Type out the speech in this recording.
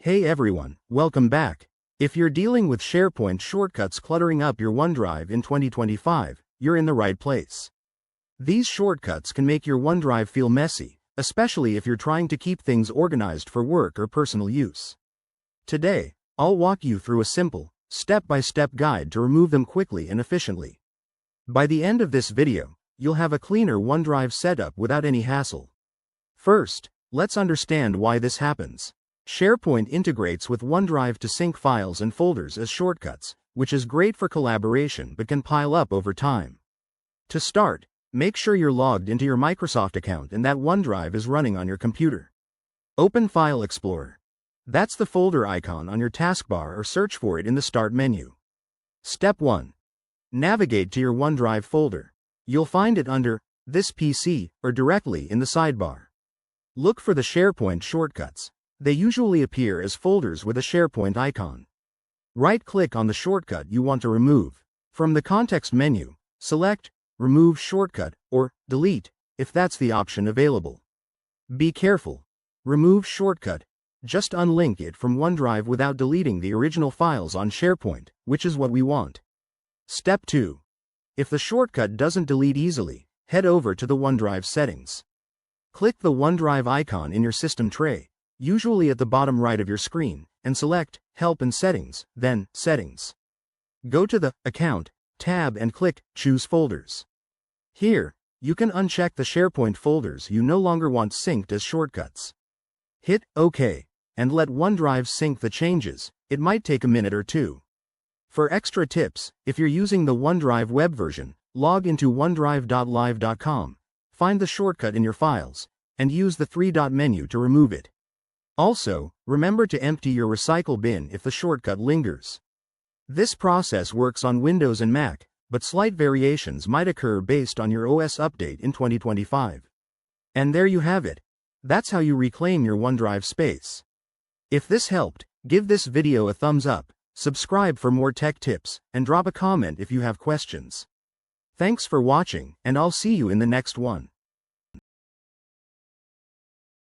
Hey everyone, welcome back. If you're dealing with SharePoint shortcuts cluttering up your OneDrive in 2025, you're in the right place. These shortcuts can make your OneDrive feel messy, especially if you're trying to keep things organized for work or personal use. Today, I'll walk you through a simple, step-by-step guide to remove them quickly and efficiently. By the end of this video, you'll have a cleaner OneDrive setup without any hassle. First, let's understand why this happens. SharePoint integrates with OneDrive to sync files and folders as shortcuts, which is great for collaboration but can pile up over time. To start, make sure you're logged into your Microsoft account and that OneDrive is running on your computer. Open File Explorer. That's the folder icon on your taskbar, or search for it in the Start menu. Step 1. Navigate to your OneDrive folder. You'll find it under This PC or directly in the sidebar. Look for the SharePoint shortcuts. They usually appear as folders with a SharePoint icon. Right-click on the shortcut you want to remove. From the context menu, select Remove Shortcut or Delete if that's the option available. Be careful. Remove Shortcut. Just unlink it from OneDrive without deleting the original files on SharePoint, which is what we want. Step 2. If the shortcut doesn't delete easily, head over to the OneDrive settings. Click the OneDrive icon in your system tray, usually at the bottom right of your screen, and select Help and Settings, then Settings. Go to the Account tab and click Choose Folders. Here, you can uncheck the SharePoint folders you no longer want synced as shortcuts. Hit OK, and let OneDrive sync the changes. It might take a minute or two. For extra tips, if you're using the OneDrive web version, log into onedrive.live.com, find the shortcut in your files, and use the three-dot menu to remove it. Also, remember to empty your recycle bin if the shortcut lingers. This process works on Windows and Mac, but slight variations might occur based on your OS update in 2025. And there you have it. That's how you reclaim your OneDrive space. If this helped, give this video a thumbs up, subscribe for more tech tips, and drop a comment if you have questions. Thanks for watching, and I'll see you in the next one.